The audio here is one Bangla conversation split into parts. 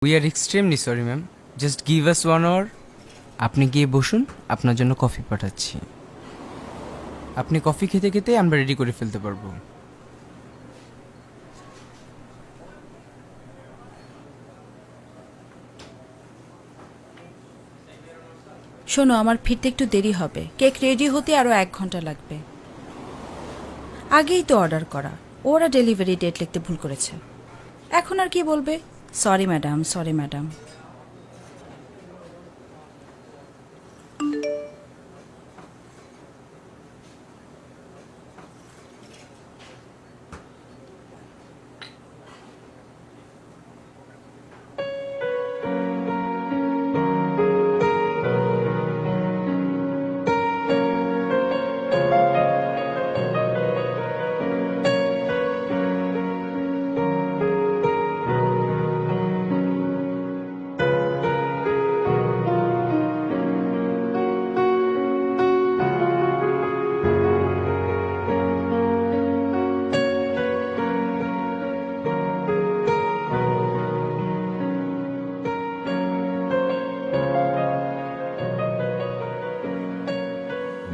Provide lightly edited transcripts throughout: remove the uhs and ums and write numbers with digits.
We are extremely sorry ma'am, just give us 1 hour। আপনি গিয়ে বসুন, আপনার জন্য কফি পাঠাচ্ছি। আপনি কফি খেতে খেতে আমরা রেডি করে ফেলতে পারবো। শোনো, আমার ফিরতে একটু দেরি হবে। কেক রেডি হতে আরও 1 ঘন্টা লাগবে। আগেই তো অর্ডার করা, ওরা ডেলিভারি ডেট লিখতে ভুল করেছে। এখন আর কি বলবে? Sorry madam, sorry madam.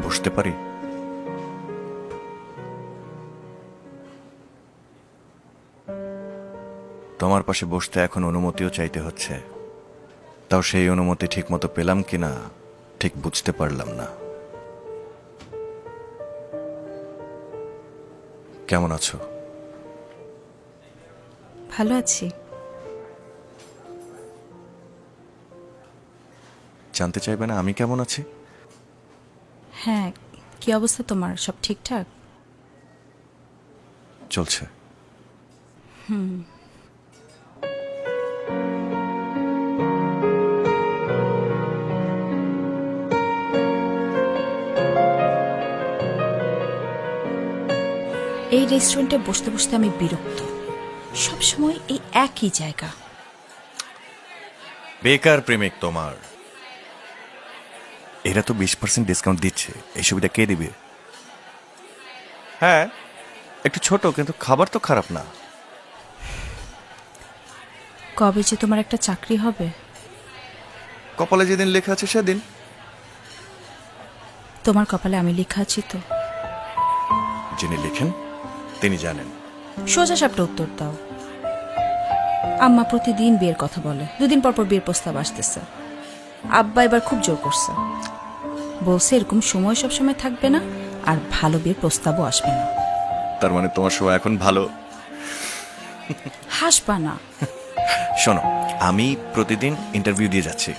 বসতে পারি? তোমার পাশে বসতে এখন অনুমতিও চাইতে হচ্ছে, তাও সেই অনুমতি ঠিক মতো পেলাম কিনা ঠিক বুঝতে পারলাম না। কেমন আছো? ভালো আছি। জানতে চাইবে না আমি কেমন আছি? হ্যাঁ, কি অবস্থা তোমার? সব ঠিকঠাক? চলছে। এই রেস্টুরেন্টে বসতে বসতে আমি বিরক্ত। সব সময় এই একই জায়গা। বেকার প্রেমিক তোমার। এরা তো 20% ডিসকাউন্ট দিচ্ছে, এই সুবিধা কে দিবে? হ্যাঁ, একটু ছোট, কিন্তু খাবার তো খারাপ না। কবে যে তোমার একটা চাকরি হবে? কপালে যেদিন লেখা আছে সেদিন। তোমার কপালে আমি লেখা আছি তো? যিনি লেখেন তিনি জানেন। সোজা সাপটা উত্তর দাও। আম্মা প্রতিদিন বিয়ের কথা বলে, 2 দিন পর পর বিয়ের প্রস্তাব আসতেছে। আব্বা এবার খুব জোর করছে, বলছে এরকম সময় সব সময় থাকবে না, আর ভালো বিয়ের প্রস্তাবও আসবে না। তার মানে তোমার সময় এখন ভালো। হাসবা না। শোনো, আমি প্রতিদিন ইন্টারভিউ দিয়ে যাচ্ছি,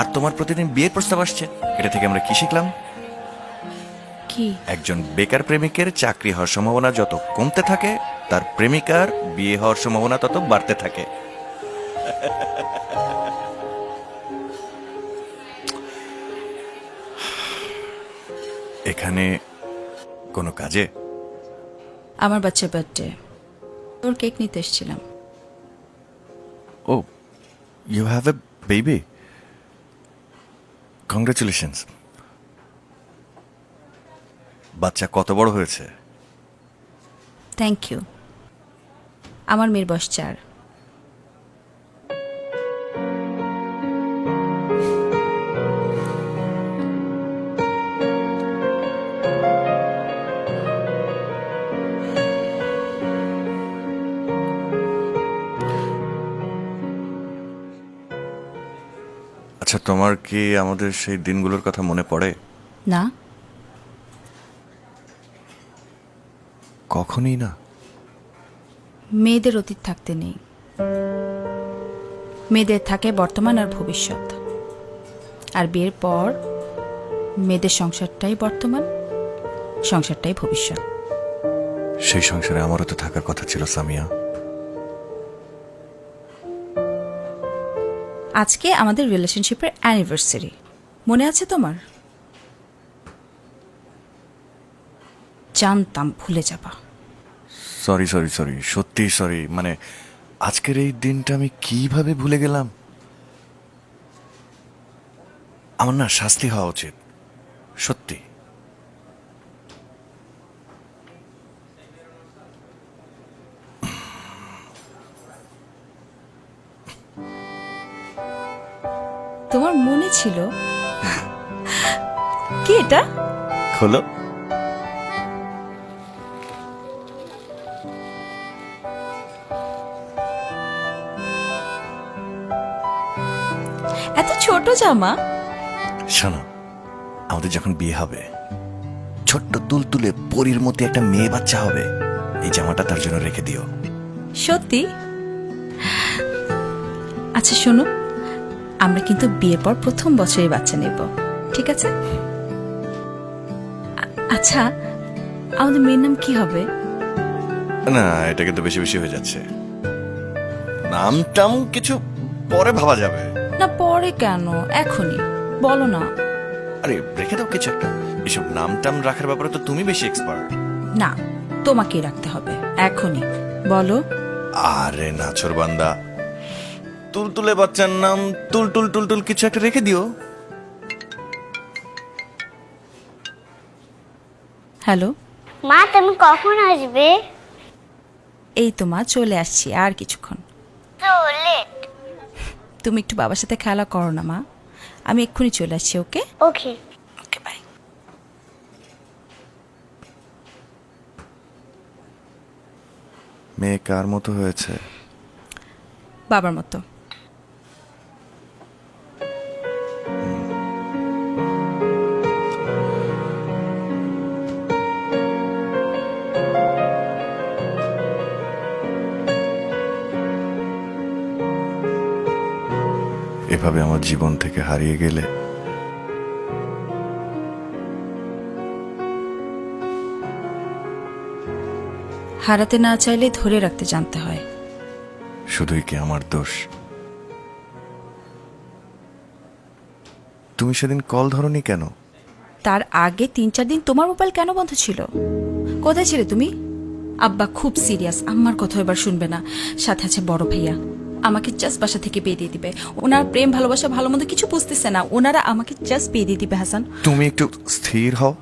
আর তোমার প্রতিদিন বিয়ের প্রস্তাব আসছে। এটা থেকে আমরা কি শিখলাম? কি? একজন বেকার প্রেমিকের চাকরি হওয়ার সম্ভাবনা যত কমতে থাকে, তার প্রেমিকার বিয়ে হওয়ার সম্ভাবনা তত বাড়তে থাকে। এখানে কোনো কাজে? আমার বাচ্চার বার্থডে, তোর কেক নিতে এসেছিলাম। Oh, you have a baby? Congratulations. বাচ্চা কত বড় হয়েছে? Thank you. আমার মেয়ের বয়স 4। আচ্ছা, তোমার কি আমাদের সেই দিনগুলোর কথা মনে পড়ে? না। কখনই না। মেয়েদের অতীত থাকতে নেই, মেয়েদের থাকে বর্তমান আর ভবিষ্যৎ। আর বিয়ের পর মেয়েদের সংসারটাই বর্তমান, সংসারটাই ভবিষ্যৎ। সেই সংসারে আমারও তো থাকার কথা ছিল সামিয়া। আজকে আমাদের রিলেশনশিপের অ্যানিভার্সারি, মনে আছে তোমার? জানতাম ভুলে যাবা। সরি সরি সরি, সত্যি সরি। মানে আজকের এই দিনটা আমি কিভাবে ভুলে গেলাম? আমার না শাস্তি হওয়া উচিত, সত্যি। তোমার মনে ছিল? কি এটা? খোলো। এত ছোট জামা? শোনো, আমাদের যখন বিয়ে হবে, ছোট্ট তুলতুলে পরীর মতো একটা মেয়ে বাচ্চা হবে। এই জামাটা তার জন্য রেখে দিও। সত্যি? আচ্ছা শোনো, আমরা কিন্তু বিয়ের পর প্রথম বছরে বাচ্চা নেব, ঠিক আছে? আচ্ছা, আমাদের মেয়ের নাম কি হবে? না, এটা কিন্তু বেশি বেশি হয়ে যাচ্ছে। নাম টাম কিছু পরে ভাবা যাবে। না পরে কেন, এখনই বলো না। আরে রেখে দাও কিছু একটা। এসব নাম টাম রাখার ব্যাপারে তো তুমি বেশি এক্সপার্ট। না, তোমাকেই রাখতে হবে, এখনই বলো। আরে নাছর বান্দা, তুলতুলে বাচ্চার নাম তুলতুল টুলটুল কিছু একটা রেখে দিও। হ্যালো মা, তুমি কখন আসবে? এই তো মা চলে আসছি, আর কিছুক্ষণ। তো লেট। তুমি একটু বাবার সাথে খেলা করো না মা, আমি এক্ষুনি চলে আসছি। Okay okay. Okay bye. মেয়ে কার মতো হয়েছে? বাবার মতো। এভাবে আমার জীবন থেকে হারিয়ে গেলে হারাতে না চাইলে ধরে রাখতে জানতে হয়। শুধুই কি আমার দোষ? তুমি সেদিন কল ধরনি কেন? তার আগে 3-4 দিন তোমার মোবাইল কেন বন্ধ ছিল? কোথায় ছিলে তুমি? আব্বা খুব সিরিয়াস, আম্মার কথা এবার শুনবে না। সাথে আছে বড় ভাইয়া, আমাকে জাস্ট বাসা থেকে বিয়ে দিয়ে দিবে। ওনার প্রেম ভালোবাসা ভালো মন্দ কিছু বুঝতেছে না, ওনারা আমাকে জাস্ট বিয়ে দিয়ে দিবে। হাসান, তুমি একটু স্থির হও।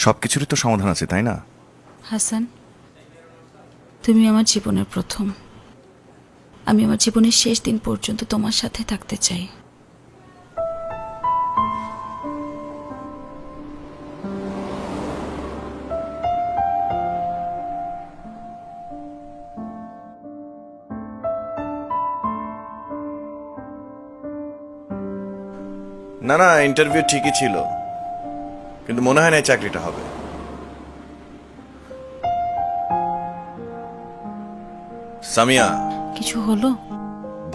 সবকিছুরই তো সমাধান আছে, তাই না? হাসান, তুমি আমার জীবনের প্রথম। আমি আমার জীবনের শেষ দিন পর্যন্ত তোমার সাথে থাকতে চাই। না না, ইন্টারভিউ ঠিকই ছিল, কিন্তু মনে হয় না এই চাকরিটা হবে। সামিয়া, কিছু হলো?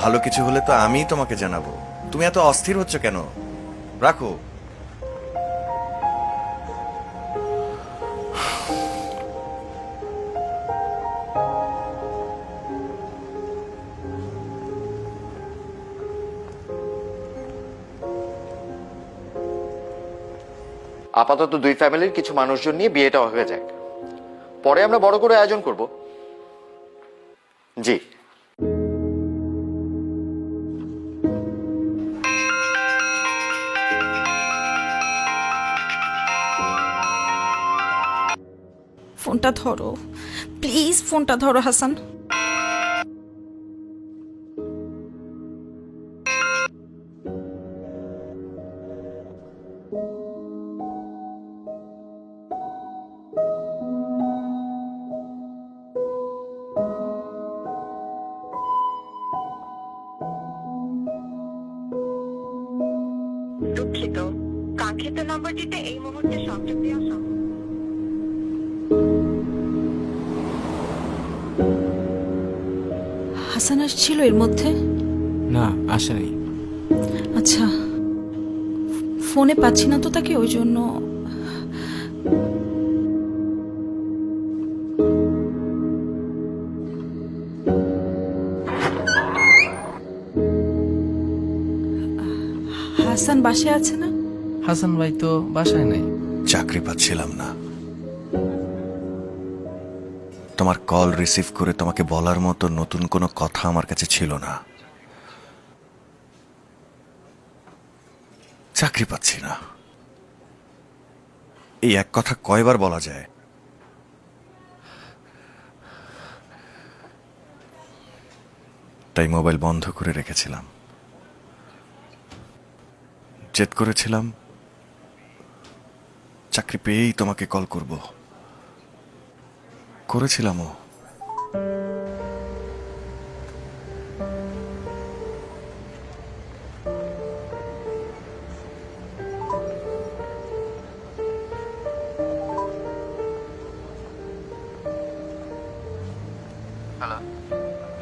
ভালো কিছু হলে তো আমিই তোমাকে জানাবো। তুমি এত অস্থির হচ্ছ কেন? রাখো। আপাতত দুই ফ্যামিলির কিছু মানুষজন নিয়ে বিয়েটা হয়ে যাক, পরে আমরা বড় করে আয়োজন করব। জি। ফোনটা ধরো প্লিজ, ফোনটা ধরো হাসান। দুঃখিত, কাঙ্ক্ষিত নম্বরটিতে এই মুহূর্তে সংযোগ দেওয়া সম্ভব। হাসান আসছিল এর মধ্যে? না, আসে নাই। আচ্ছা, ফোনে পাচ্ছি না তো তাকে, ওই জন্য। হাসান বাসায় আছে না? হাসান ভাই তো বাসায় নাই। চাকরি পাচ্ছিলাম না, তোমার কল রিসিভ করে তোমাকে বলার মতো নতুন কোনো কথা আমার কাছে ছিল না। চাকরি পাচ্ছি না, এই এক কথা কয়বার বলা যায়? তাই মোবাইল বন্ধ করে রেখেছিলাম। জেদ করেছিলাম চাকরি পেয়েই তোমাকে কল করব, করেছিলামও।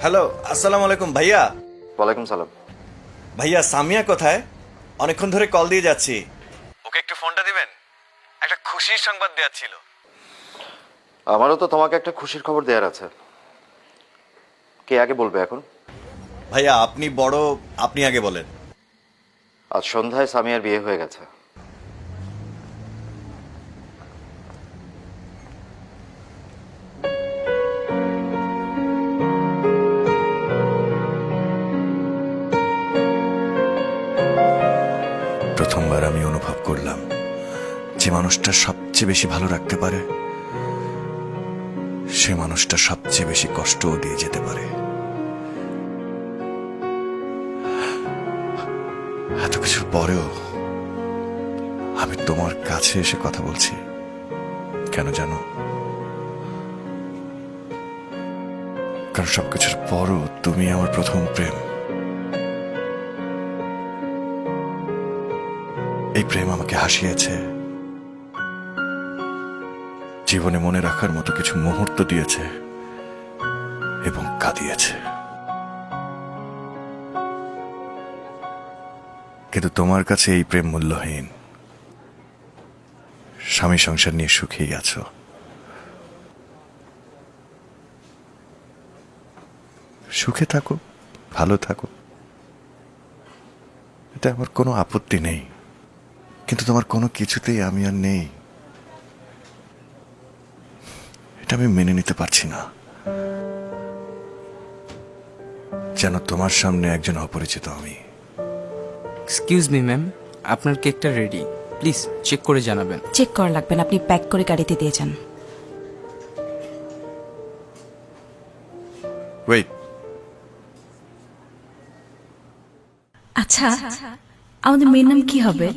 হ্যালো, আসসালামু আলাইকুম ভাইয়া। ওয়ালাইকুম সালাম। ভাইয়া সামিয়া কোথায়? অনেকক্ষণ ধরে কল দিয়ে যাচ্ছি, ওকে একটু ফোনটা দিবেন, একটা খুশির সংবাদ দেওয়ার ছিল। আমারও তো তোমাকে একটা খুশির খবর দেওয়ার আছে। কে আগে বলবে এখন? ভাইয়া আপনি বড়, আপনি আগে বলেন। আজ সন্ধ্যায় সামিয়ার বিয়ে হয়ে গেছে। প্রথমবার আমি অনুভব করলাম যে মানুষটা সবচেয়ে বেশি ভালো রাখতে পারে সে মানুষটা সবচেয়ে বেশি কষ্টও দিয়ে যেতে পারে। এত কিছুর পরেও আমি তোমার কাছে এসে কথা বলছি, কেন জানো? কারণ সবকিছুর পরও তুমি আমার প্রথম প্রেম। এই প্রেম আমাকে হাসিয়েছে, জীবনে মনে রাখার মতো কিছু মুহূর্ত দিয়েছে এবং কাঁদিয়েছে। কিন্তু তোমার কাছে এই প্রেম মূল্যহীন। স্বামী সংসার নিয়ে সুখেই আছো। সুখে থাকো, ভালো থাকো, এটা আমার কোনো আপত্তি নেই। কিন্তু তোমার কোনো কিছুতেই আমি আর নেই, এটা আমি মেনে নিতে পারছি না। যেন তোমার সামনে একজন অপরিচিত আমি। এক্সকিউজ মি ম্যাম, আপনার কেকটা রেডি, প্লিজ চেক করে জানাবেন। চেক করা লাগবে না, আপনি প্যাক করে গাড়িতে দিয়ে যান। ওয়েট, আচ্ছা, আমাদের মেয়ের নাম কি হবে?